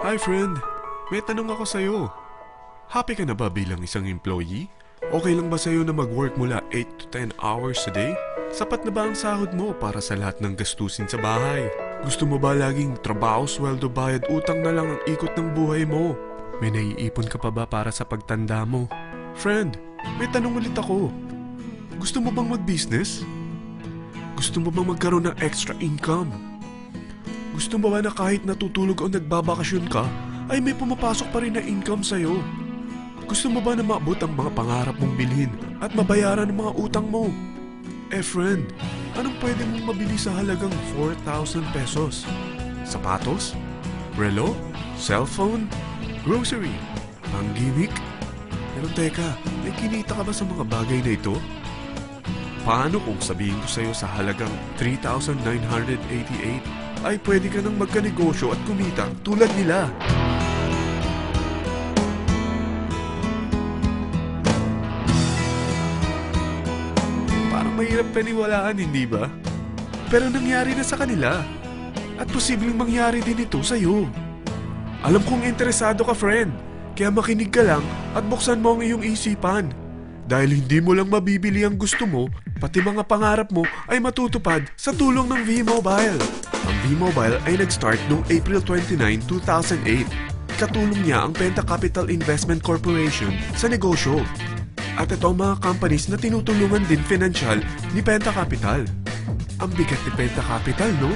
Hi friend, may tanong ako sa'yo. Happy ka na ba bilang isang employee? Okay lang ba sa'yo na mag-work mula 8 to 10 hours a day? Sapat na ba ang sahod mo para sa lahat ng gastusin sa bahay? Gusto mo ba laging trabaho, sweldo, bayad, utang na lang ang ikot ng buhay mo? May naiipon ka pa ba para sa pagtanda mo? Friend, may tanong ulit ako. Gusto mo bang mag-business? Gusto mo bang magkaroon ng extra income? Gusto mo ba na kahit natutulog o nagbabakasyon ka, ay may pumapasok pa rin na income sa'yo? Gusto mo ba na maabot ang mga pangarap mong bilhin at mabayaran ang mga utang mo? Friend, anong pwede mong mabili sa halagang 4,000 pesos? Sapatos? Relo? Cellphone? Grocery? Pang-gimmick? Pero teka, may kinita ka ba sa mga bagay na ito? Paano kung sabihin ko sa'yo sa halagang 3,988 ay pwede ka nang magkanegosyo at kumita tulad nila? Parang mahirap paniwalaan, hindi ba? Pero nangyari na sa kanila. At posibleng mangyari din ito sa'yo. Alam kong interesado ka, friend. Kaya makinig ka lang at buksan mo ang iyong isipan. Dahil hindi mo lang mabibili ang gusto mo, pati mga pangarap mo ay matutupad sa tulong ng V-Mobile. Ang V-Mobile ay nag-start noong April 29, 2008. Katulong niya ang Penta Capital Investment Corporation sa negosyo. At ito ang mga companies na tinutulungan din financial ni Penta Capital. Ang bigat ni Penta Capital, no?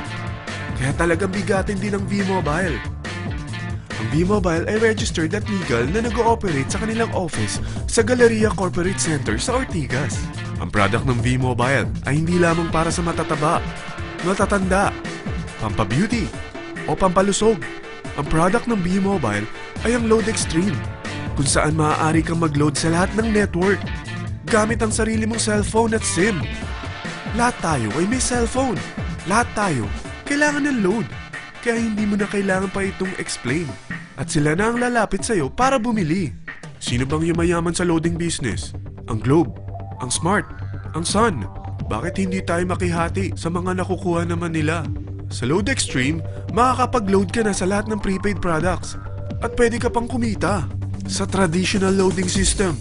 Kaya talagang bigatin din ang V-Mobile. Ang V-Mobile ay registered at legal na nag-ooperate sa kanilang office sa Galleria Corporate Center sa Ortigas. Ang product ng V-Mobile ay hindi lamang para sa matataba, matatanda, pampabeauty, o pampalusog. Ang product ng V-Mobile ay ang Load Extreme, kung saan maaari kang mag-load sa lahat ng network gamit ang sarili mong cellphone at SIM. Lahat tayo ay may cellphone. Lahat tayo kailangan ng load. Kaya hindi mo na kailangan pa itong explain. At sila na ang lalapit sa'yo para bumili. Sino bang yumayaman sa loading business? Ang Globe, ang Smart, ang Sun. Bakit hindi tayo makihati sa mga nakukuha naman nila? Sa Load Extreme, makakapag-load ka na sa lahat ng prepaid products. At pwede ka pang kumita. Sa traditional loading system,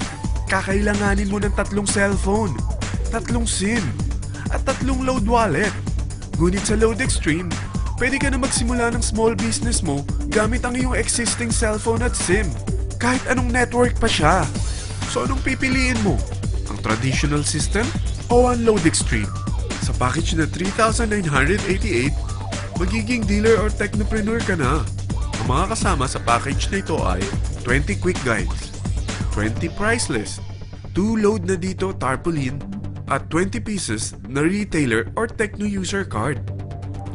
kakailanganin mo ng 3 cellphone, 3 SIM, at 3 load wallet. Ngunit sa Load Extreme, pwede ka na magsimula ng small business mo gamit ang iyong existing cellphone at SIM. Kahit anong network pa siya. So anong pipiliin mo? Ang traditional system o ang Load Extreme? Sa package na 3,988, magiging dealer or technopreneur ka na. Ang mga kasama sa package na ito ay 20 quick guides, 20 price list, 2 load na dito tarpaulin, at 20 pieces na retailer or techno user card.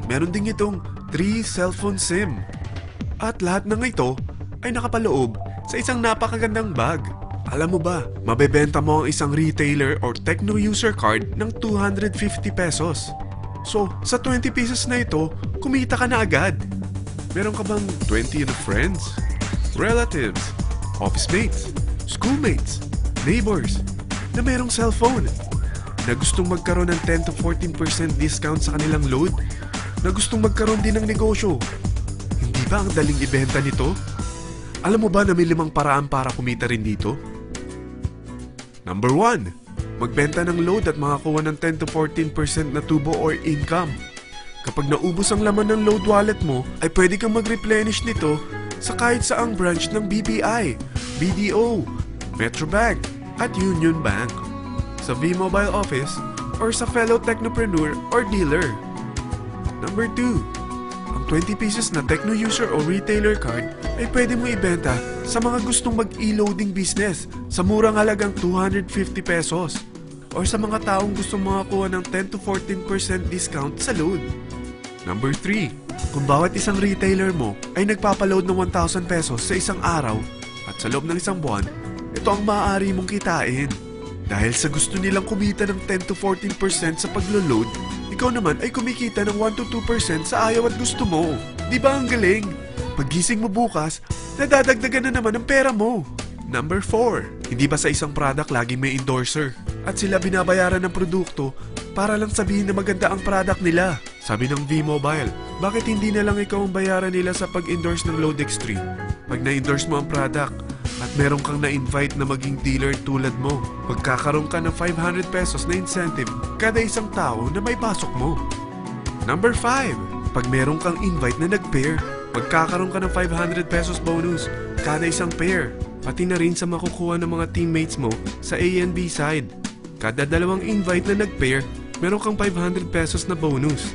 Meron din itong 3 cellphone SIM. At lahat ng ito ay nakapaloob sa isang napakagandang bag. Alam mo ba, mabebenta mo ang isang retailer or techno user card ng 250 pesos. So, sa 20 pieces na ito, kumita ka na agad. Meron ka bang 20 na friends, relatives, office mates, schoolmates, neighbors na merong cellphone, na gustong magkaroon ng 10 to 14% discount sa kanilang load, na gustong magkaroon din ng negosyo? Hindi ba ang daling ibenta nito? Alam mo ba na may 5 paraan para kumita rin dito? Number 1, magbenta ng load at makakuha ng 10 to 14% na tubo or income. Kapag naubos ang laman ng load wallet mo, ay pwede kang mag-replenish nito sa kahit saang branch ng BPI, BDO, Metrobank, at Union Bank, sa V-Mobile office, or sa fellow technopreneur or dealer. Number 2, ang 20 pieces na techno user o retailer card ay pwede mo ibenta sa mga gustong mag-e-loading business sa murang halagang 250 pesos or sa mga taong gustong makakuha ng 10 to 14% discount sa load. Number 3, kung bawat isang retailer mo ay nagpapaload ng 1,000 pesos sa isang araw at sa loob ng isang buwan, ito ang maaari mong kitain. Dahil sa gusto nilang kumita ng 10 to 14% sa paglo-load, ikaw naman ay kumikita ng 1 to 2% sa ayaw at gusto mo. Di ba ang galing? Paggising mo bukas, nadadagdagan na naman ang pera mo. Number 4, hindi ba sa isang product laging may endorser? At sila binabayaran ng produkto para lang sabihin na maganda ang product nila. Sabi ng V-Mobile, bakit hindi na lang ikaw ang bayaran nila sa pag-endorse ng Load Extreme? Pag na-endorse mo ang product at meron kang na-invite na maging dealer tulad mo, magkakaroon ka ng 500 pesos na incentive kada isang tao na may pasok mo. Number 5. Pag meron kang invite na nag-pair, magkakaroon ka ng 500 pesos bonus kada isang pair. Pati na rin sa makukuha ng mga teammates mo sa A and B side. Kada dalawang invite na nag-pair, meron kang 500 pesos na bonus.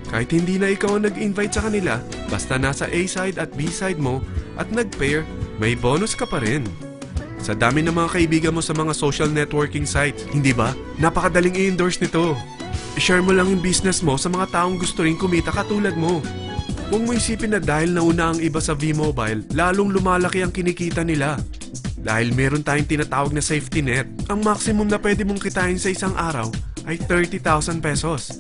Kahit hindi na ikaw ang nag-invite sa kanila, basta nasa A side at B side mo at nag-pair, may bonus ka pa rin. Sa dami ng mga kaibigan mo sa mga social networking sites, hindi ba? Napakadaling i-endorse nito. I-share mo lang yung business mo sa mga taong gusto rin kumita katulad mo. Huwag mo isipin na dahil nauna ang iba sa V-Mobile, lalong lumalaki ang kinikita nila. Dahil meron tayong tinatawag na safety net, ang maximum na pwede mong kitain sa isang araw ay 30,000 pesos.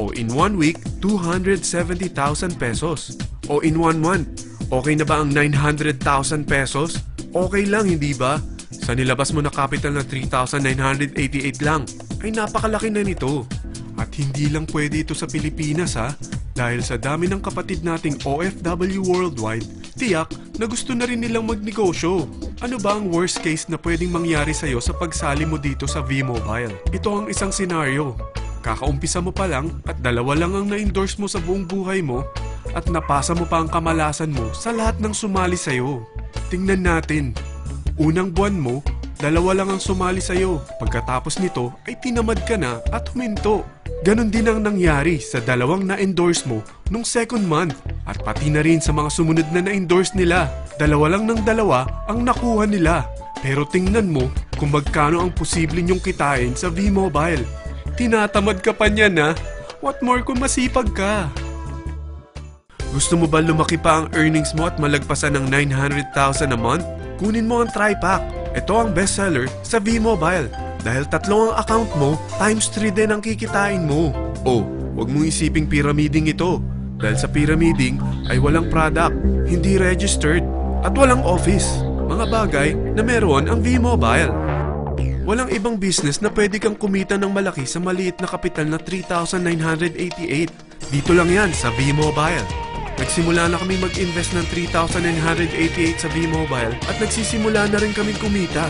O in 1 week, 270,000 pesos. O in 1 month, okay na ba ang 900,000 pesos? Okay lang, hindi ba? Sa nilabas mo na capital na 3,988 lang, ay napakalaki na nito. At hindi lang pwede ito sa Pilipinas ha, dahil sa dami ng kapatid nating OFW worldwide, tiyak na gusto na rin nilang magnegosyo. Ano ba ang worst case na pwedeng mangyari sa'yo sa pagsali mo dito sa V-Mobile? Ito ang isang senaryo. Kakaumpisa mo pa lang at dalawa lang ang na-endorse mo sa buong buhay mo at napasa mo pa ang kamalasan mo sa lahat ng sumali sa'yo. Tingnan natin. Unang buwan mo, dalawa lang ang sumali sa'yo. Pagkatapos nito ay tinamad ka na at huminto. Ganon din ang nangyari sa dalawang na-endorse mo nung second month at pati na rin sa mga sumunod na na-endorse nila. Dalawa lang ng dalawa ang nakuha nila. Pero tingnan mo kung magkano ang posible nyong kitain sa V-Mobile. Tinatamad ka pa niyan ha? What more kung masipag ka? Gusto mo ba lumaki pa ang earnings mo at malagpasan ng 900,000 a month? Kunin mo ang TriPack. Ito ang bestseller sa V-Mobile. Dahil 3 ang account mo, times 3 din ang kikitain mo. Oh, wag mong isiping pyramiding ito. Dahil sa pyramiding ay walang product, hindi registered, at walang office. Mga bagay na meron ang V-Mobile. Walang ibang business na pwede kang kumita ng malaki sa maliit na kapital na 3,988. Dito lang yan sa V-Mobile. Nagsimula na kami mag-invest ng 3,988 sa V-Mobile at nagsisimula na rin kaming kumita.